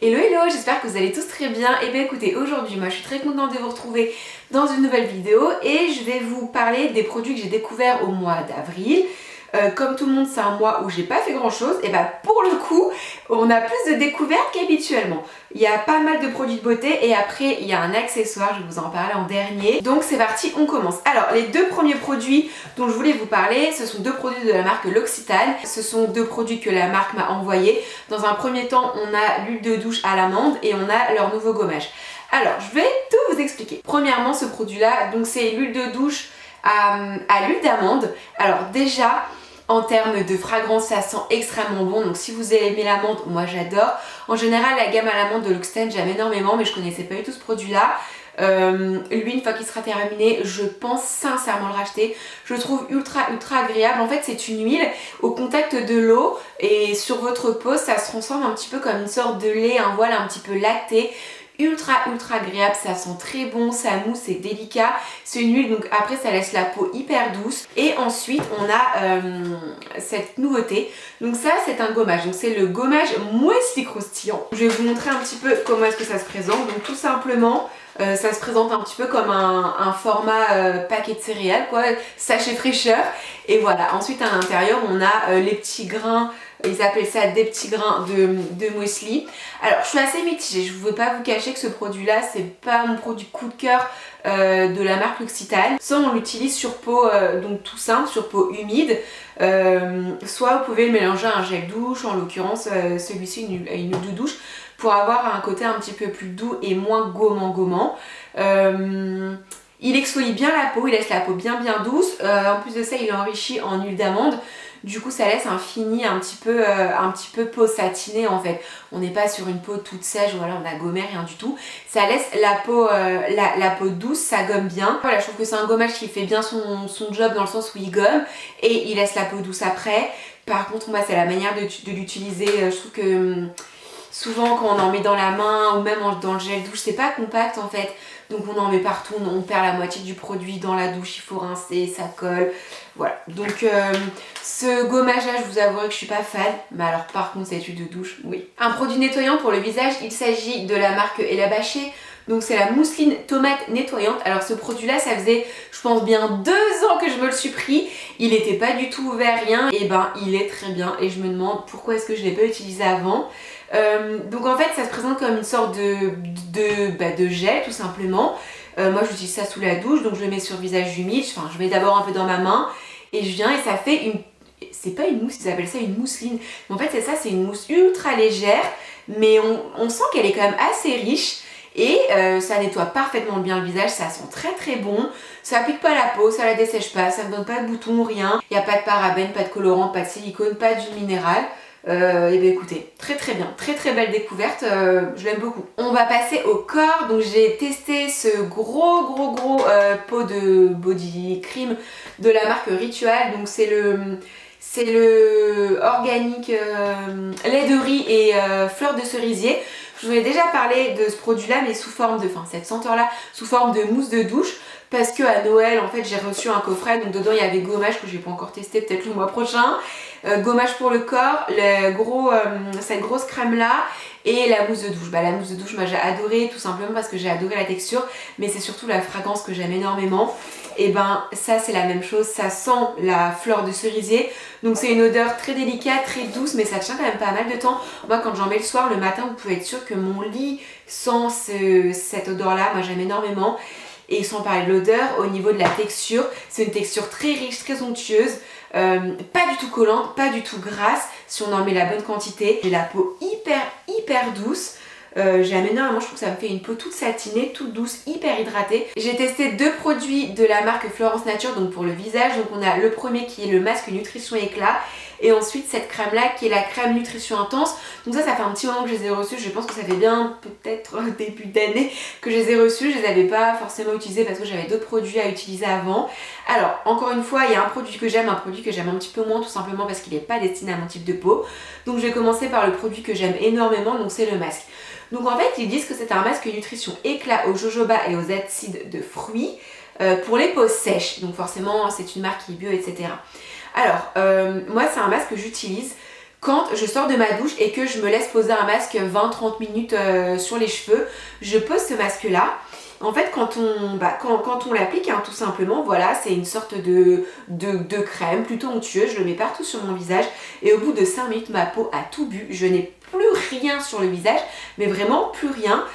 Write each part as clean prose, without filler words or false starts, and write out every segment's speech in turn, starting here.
Hello hello, j'espère que vous allez tous très bien. Et bien écoutez, aujourd'hui moi je suis très contente de vous retrouver dans une nouvelle vidéo et je vais vous parler des produits que j'ai découverts au mois d'avril. Comme tout le monde, c'est un mois où j'ai pas fait grand chose, et bah pour le coup on a plus de découvertes qu'habituellement. Il y a pas mal de produits de beauté et après il y a un accessoire, je vais vous en parler en dernier. Donc c'est parti, on commence. Alors les deux premiers produits dont je voulais vous parler, ce sont deux produits de la marque L'Occitane. Ce sont deux produits que la marque m'a envoyés. Dans un premier temps, on a l'huile de douche à l'amande et on a leur nouveau gommage. Alors je vais tout vous expliquer. Premièrement, ce produit là, donc c'est l'huile de douche à l'huile d'amande. Alors déjà, en termes de fragrance, ça sent extrêmement bon. Donc si vous aimez l'amande, moi j'adore. En général, la gamme à l'amande de L'Occitane, j'aime énormément, mais je connaissais pas du tout ce produit-là. Lui, une fois qu'il sera terminé, je pense sincèrement le racheter. Je le trouve ultra agréable. En fait, c'est une huile au contact de l'eau et sur votre peau, ça se transforme un petit peu comme une sorte de lait, un voile un petit peu lacté. Ultra agréable, ça sent très bon, ça mousse, c'est délicat. C'est une huile, donc après ça laisse la peau hyper douce. Et ensuite on a cette nouveauté, donc ça c'est un gommage, donc c'est le gommage muesli croustillant. Je vais vous montrer un petit peu comment est-ce que ça se présente. Donc tout simplement ça se présente un petit peu comme un format paquet de céréales, quoi, sachet fraîcheur. Et voilà, ensuite à l'intérieur on a les petits grains. Ils appellent ça des petits grains de muesli. Alors je suis assez mitigée, je ne veux pas vous cacher que ce produit là c'est pas mon produit coup de cœur de la marque L'Occitane. Soit on l'utilise sur peau donc tout simple, sur peau humide, soit vous pouvez le mélanger à un gel douche, en l'occurrence celui-ci une huile de douche, pour avoir un côté un petit peu plus doux et moins gommant. Il exfolie bien la peau, il laisse la peau bien douce. En plus de ça, il est enrichi en huile d'amande. Du coup, ça laisse un fini un petit peu peau satinée en fait. On n'est pas sur une peau toute sèche, voilà, on a gommé, rien du tout. Ça laisse la peau douce, ça gomme bien. Voilà, je trouve que c'est un gommage qui fait bien son job dans le sens où il gomme et il laisse la peau douce après. Par contre, moi, c'est la manière de l'utiliser. Je trouve que souvent, quand on en met dans la main ou même dans le gel douche, c'est pas compact en fait. Donc on en met partout, on perd la moitié du produit dans la douche, il faut rincer, ça colle. Voilà, donc ce gommage là, je vous avouerai que je suis pas fan, mais alors par contre cette huile de douche, oui. Un produit nettoyant pour le visage, il s'agit de la marque El Abaché. Donc c'est la mousseline tomate nettoyante. Alors ce produit là, ça faisait je pense bien 2 ans que je me le suis pris. Il n'était pas du tout ouvert, rien. Et ben il est très bien et je me demande pourquoi est-ce que je ne l'ai pas utilisé avant. Donc en fait ça se présente comme une sorte de gel tout simplement. Moi j'utilise ça sous la douche, donc je le mets sur le visage humide. Enfin je mets d'abord un peu dans ma main et je viens et ça fait une... C'est pas une mousse, ils appellent ça une mousseline. Mais en fait c'est ça, c'est une mousse ultra légère, mais on sent qu'elle est quand même assez riche. Et ça nettoie parfaitement bien le visage, ça sent très bon, ça pique pas la peau, ça la dessèche pas, ça ne donne pas de boutons, rien. Il n'y a pas de parabènes, pas de colorant, pas de silicone, pas d'huile minérale. Et bien écoutez, très bien, très belle découverte, je l'aime beaucoup. On va passer au corps, donc j'ai testé ce gros pot de body cream de la marque Ritual, donc c'est le organique lait de riz et fleurs de cerisier. Je vous ai déjà parlé de ce produit là mais sous forme de, cette senteur là sous forme de mousse de douche, parce que à Noël en fait j'ai reçu un coffret, donc dedans il y avait gommage que j'ai pas encore testé, peut-être le mois prochain, gommage pour le corps, cette grosse crème là et la mousse de douche. La mousse de douche moi j'ai adoré, tout simplement parce que j'ai adoré la texture, mais c'est surtout la fragrance que j'aime énormément. Et ben ça c'est la même chose, ça sent la fleur de cerisier, donc c'est une odeur très délicate, très douce, mais ça tient quand même pas mal de temps. Moi quand j'en mets le soir, le matin, vous pouvez être sûr que mon lit sent cette odeur là, moi j'aime énormément. Et sans parler de l'odeur, au niveau de la texture, c'est une texture très riche, très onctueuse, pas du tout collante, pas du tout grasse, si on en met la bonne quantité. J'ai la peau hyper douce. J'aime énormément, je trouve que ça me fait une peau toute satinée, toute douce, hyper hydratée. J'ai testé deux produits de la marque Florence Nature, donc pour le visage. Donc on a le premier qui est le masque nutrition éclat, et ensuite cette crème là qui est la crème nutrition intense. Donc ça fait un petit moment que je les ai reçus, je pense que ça fait bien peut-être début d'année que je les ai reçus. Je les avais pas forcément utilisés parce que j'avais d'autres produits à utiliser avant. Alors encore une fois, il y a un produit que j'aime, un produit que j'aime un petit peu moins, tout simplement parce qu'il n'est pas destiné à mon type de peau. Donc je vais commencer par le produit que j'aime énormément, donc c'est le masque. Donc en fait ils disent que c'est un masque nutrition éclat au jojoba et aux acides de fruits pour les peaux sèches. Donc forcément c'est une marque qui est bio, etc. Alors moi c'est un masque que j'utilise quand je sors de ma douche et que je me laisse poser un masque 20-30 minutes sur les cheveux, je pose ce masque là. En fait, quand on l'applique, hein, tout simplement, voilà, c'est une sorte de crème plutôt onctueuse. Je le mets partout sur mon visage et au bout de 5 minutes, ma peau a tout bu. Je n'ai plus rien sur le visage, mais vraiment plus rien.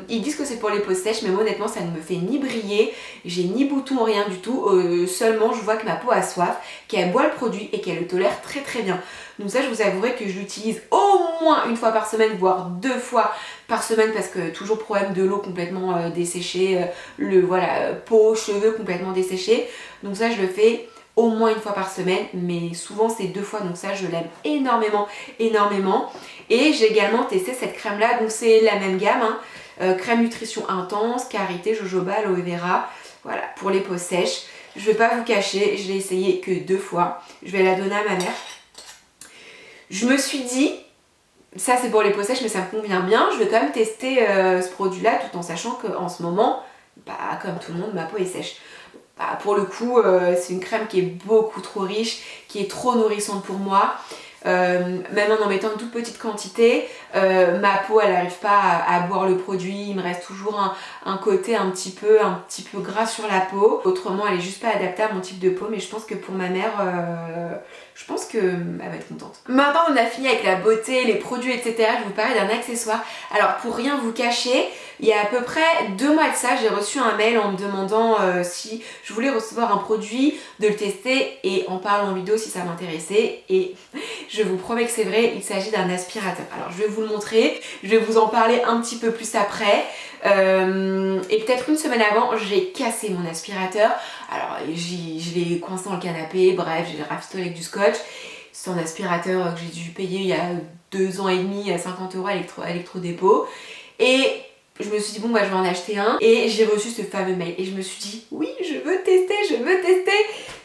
Ils disent que c'est pour les peaux sèches, mais moi, honnêtement ça ne me fait ni briller, j'ai ni boutons, rien du tout, seulement je vois que ma peau a soif, qu'elle boit le produit et qu'elle le tolère très très bien. Donc ça, je vous avouerai que je l'utilise au moins une fois par semaine, voire 2 fois par semaine, parce que toujours problème de l'eau complètement desséchée, peau, cheveux complètement desséchés. Donc ça, je le fais au moins une fois par semaine, mais souvent c'est 2 fois, donc ça je l'aime énormément, énormément. Et j'ai également testé cette crème là, donc c'est la même gamme, hein, crème nutrition intense, karité, jojoba, aloe vera, voilà, pour les peaux sèches. Je vais pas vous cacher, je l'ai essayé que 2 fois, je vais la donner à ma mère. Je me suis dit, ça c'est pour les peaux sèches mais ça me convient bien, je vais quand même tester ce produit là tout en sachant qu'en ce moment, comme tout le monde, ma peau est sèche. Pour le coup, c'est une crème qui est beaucoup trop riche, qui est trop nourrissante pour moi. Même en mettant une toute petite quantité, ma peau elle n'arrive pas à boire le produit, il me reste toujours un côté un petit peu gras sur la peau. Autrement, elle est juste pas adaptée à mon type de peau, mais je pense que pour ma mère, je pense qu'elle va être contente. Maintenant on a fini avec la beauté, les produits, etc. Je vais vous parler d'un accessoire. Alors pour rien vous cacher, il y a à peu près 2 mois de ça, j'ai reçu un mail en me demandant si je voulais recevoir un produit, de le tester et en parler en vidéo si ça m'intéressait. Et je vous promets que c'est vrai, il s'agit d'un aspirateur. Alors je vais vous le montrer, je vais vous en parler un petit peu plus après. Et peut-être une semaine avant, j'ai cassé mon aspirateur. Alors je l'ai coincé dans le canapé, bref, j'ai rafistolé avec du scotch. C'est un aspirateur que j'ai dû payer il y a 2 ans et demi à 50 € à Electrodépôt. Et je me suis dit bon bah je vais en acheter un et j'ai reçu ce fameux mail et je me suis dit oui je veux tester.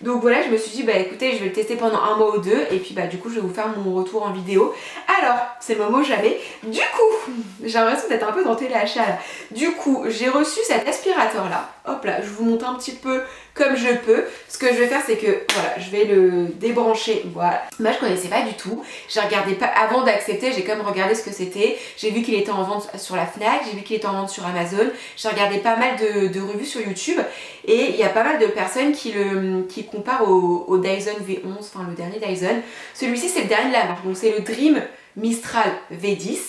Donc voilà, je me suis dit bah écoutez, je vais le tester pendant 1 mois ou 2 et puis bah du coup je vais vous faire mon retour en vidéo. Alors c'est le moment où jamais. Du coup, j'ai l'impression d'être un peu dans téléachat là. Du coup j'ai reçu cet aspirateur là. Hop là, je vous montre un petit peu comme je peux. Ce que je vais faire c'est que voilà, je vais le débrancher. Voilà. Moi je connaissais pas du tout. J'ai regardé pas avant d'accepter, j'ai quand même regardé ce que c'était. J'ai vu qu'il était en vente sur la Fnac, j'ai vu qu'il était en vente sur Amazon. J'ai regardé pas mal de revues sur YouTube et il y a pas mal de personnes qui comparent au Dyson V11, enfin le dernier Dyson. Celui-ci c'est le dernier de la marque, donc c'est le Dream Mistral V10.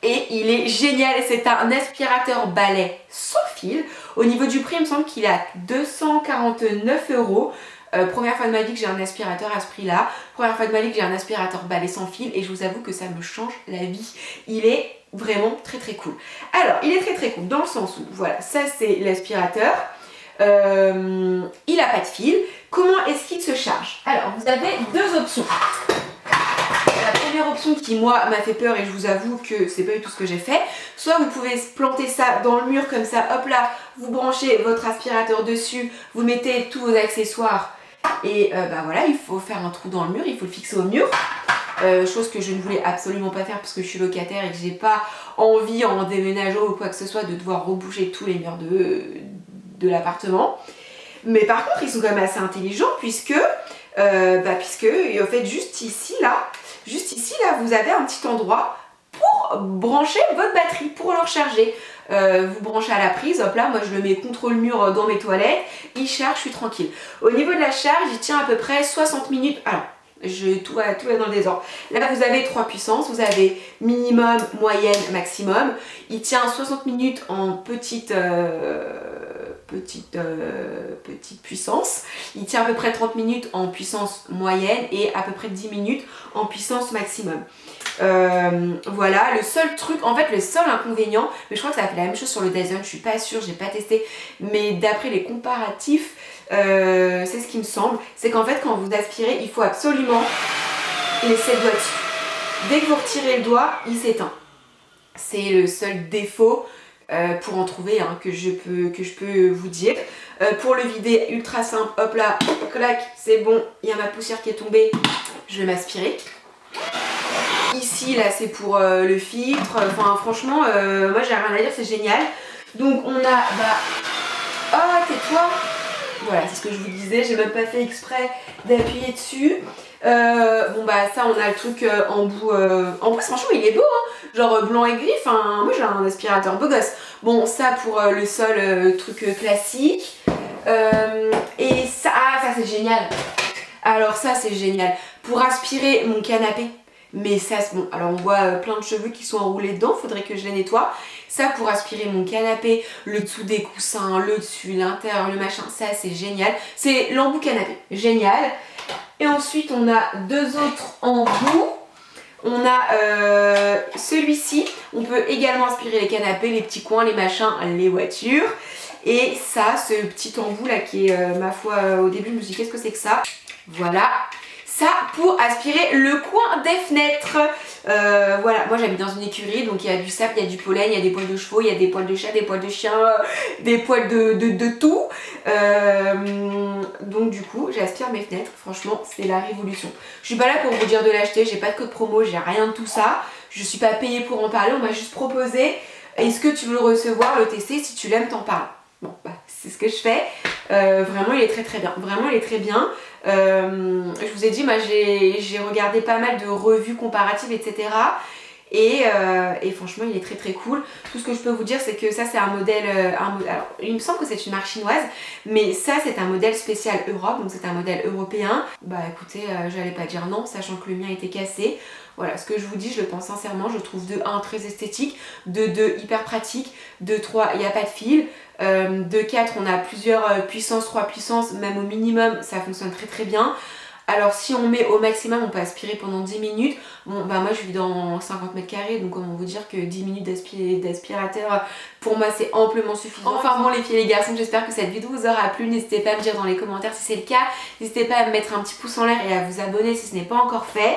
Et il est génial, c'est un aspirateur balai sans fil. Au niveau du prix, il me semble qu'il est à 249 €. Première fois de ma vie que j'ai un aspirateur à ce prix là. Première fois de ma vie que j'ai un aspirateur balai sans fil et je vous avoue que ça me change la vie. Il est vraiment très très cool. Alors, il est très très cool dans le sens où, voilà, ça c'est l'aspirateur. Il n'a pas de fil. Comment est-ce qu'il se charge? Alors, vous avez 2 options. La première option qui moi m'a fait peur et je vous avoue que c'est pas du tout ce que j'ai fait, soit vous pouvez planter ça dans le mur comme ça, hop là, vous branchez votre aspirateur dessus, vous mettez tous vos accessoires et voilà, il faut faire un trou dans le mur, il faut le fixer au mur. Chose que je ne voulais absolument pas faire parce que je suis locataire et que j'ai pas envie en déménageant ou quoi que ce soit de devoir reboucher tous les murs de l'appartement. Mais par contre ils sont quand même assez intelligents puisque en fait juste ici là vous avez un petit endroit pour brancher votre batterie, pour le recharger. Vous branchez à la prise, hop là, moi je le mets contre le mur dans mes toilettes, il charge, je suis tranquille. Au niveau de la charge, il tient à peu près 60 minutes. Alors, tout est dans le désordre. Là vous avez 3 puissances, vous avez minimum, moyenne, maximum. Il tient 60 minutes en petite puissance. Il tient à peu près 30 minutes en puissance moyenne et à peu près 10 minutes en puissance maximum. Voilà, le seul truc, en fait le seul inconvénient, mais je crois que ça fait la même chose sur le Dyson, je suis pas sûre, j'ai pas testé, mais d'après les comparatifs, c'est ce qui me semble, c'est qu'en fait quand vous aspirez, il faut absolument laisser le doigt dessus. Dès que vous retirez le doigt, il s'éteint. C'est le seul défaut pour en trouver que je peux vous dire. Pour le vider, ultra simple, hop là, clac, c'est bon, il y a ma poussière qui est tombée, je vais m'aspirer. Ici là c'est pour le filtre, enfin franchement moi j'ai rien à dire, c'est génial. Donc on a oh tais-toi, voilà c'est ce que je vous disais, j'ai même pas fait exprès d'appuyer dessus. Bon bah ça on a le truc en bout, en plus franchement il est beau hein, genre blanc et gris, enfin moi j'ai un aspirateur beau gosse. Bon ça pour le sol, truc classique. Et ça, ah ça c'est génial. Alors ça c'est génial, pour aspirer mon canapé. Mais ça, bon, alors on voit plein de cheveux qui sont enroulés dedans, faudrait que je les nettoie. Ça pour aspirer mon canapé, le dessous des coussins, le dessus, l'intérieur, le machin, ça c'est génial. C'est l'embout canapé, génial. Et ensuite on a deux autres embouts. On a celui-ci, on peut également aspirer les canapés, les petits coins, les machins, les voitures. Et ça, ce petit embout là qui est, ma foi, au début je me suis dit qu'est-ce que c'est que ça? Voilà. Ça pour aspirer le coin des fenêtres. Voilà, moi j'habite dans une écurie, donc il y a du sable, il y a du pollen, il y a des poils de chevaux, il y a des poils de chat, des poils de chien, des poils de tout. Donc du coup j'aspire mes fenêtres, franchement c'est la révolution. Je suis pas là pour vous dire de l'acheter, j'ai pas de code promo, j'ai rien de tout ça. Je suis pas payée pour en parler, on m'a juste proposé. Est-ce que tu veux le recevoir, le tester, si tu l'aimes t'en parles. Bon bah c'est ce que je fais. Vraiment il est très bien, vraiment il est très bien. Je vous ai dit, moi j'ai regardé pas mal de revues comparatives, etc. Et franchement il est très cool. Tout ce que je peux vous dire c'est que ça c'est un modèle, alors il me semble que c'est une marque chinoise, mais ça c'est un modèle spécial Europe, donc c'est un modèle européen. Bah écoutez, j'allais pas dire non, sachant que le mien était cassé. Voilà, ce que je vous dis, je le pense sincèrement, je trouve de 1 très esthétique, de 2 hyper pratique, de 3 il n'y a pas de fil, de 4 on a plusieurs puissances, 3 puissances, même au minimum ça fonctionne très bien. Alors si on met au maximum on peut aspirer pendant 10 minutes. Bon bah moi je vis dans 50 mètres carrés, donc comment vous dire que 10 minutes d'aspirateur pour moi c'est amplement suffisant. Enfin bon les filles et les garçons, j'espère que cette vidéo vous aura plu. N'hésitez pas à me dire dans les commentaires si c'est le cas. N'hésitez pas à me mettre un petit pouce en l'air et à vous abonner si ce n'est pas encore fait.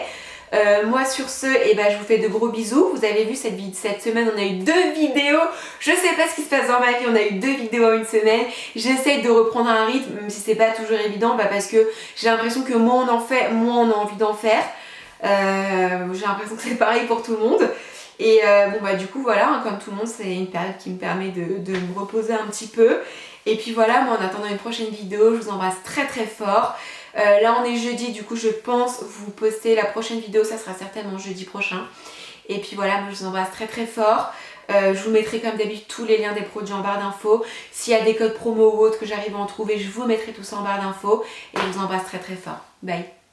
Moi sur ce, je vous fais de gros bisous. Vous avez vu cette semaine on a eu 2 vidéos. Je sais pas ce qui se passe dans ma vie, on a eu 2 vidéos en une semaine. J'essaie de reprendre un rythme, même si c'est pas toujours évident, parce que j'ai l'impression que moins on en fait, moins on a envie d'en faire. J'ai l'impression que c'est pareil pour tout le monde. Et bon bah du coup voilà, hein, comme tout le monde, c'est une période qui me permet de me reposer un petit peu. Et puis voilà, moi en attendant une prochaine vidéo, je vous embrasse très fort. Là on est jeudi, du coup je pense vous poster la prochaine vidéo, ça sera certainement jeudi prochain. Et puis voilà, moi je vous embrasse très fort. Je vous mettrai comme d'habitude tous les liens des produits en barre d'infos. S'il y a des codes promo ou autres que j'arrive à en trouver, je vous mettrai tout ça en barre d'infos. Et je vous embrasse très fort. Bye.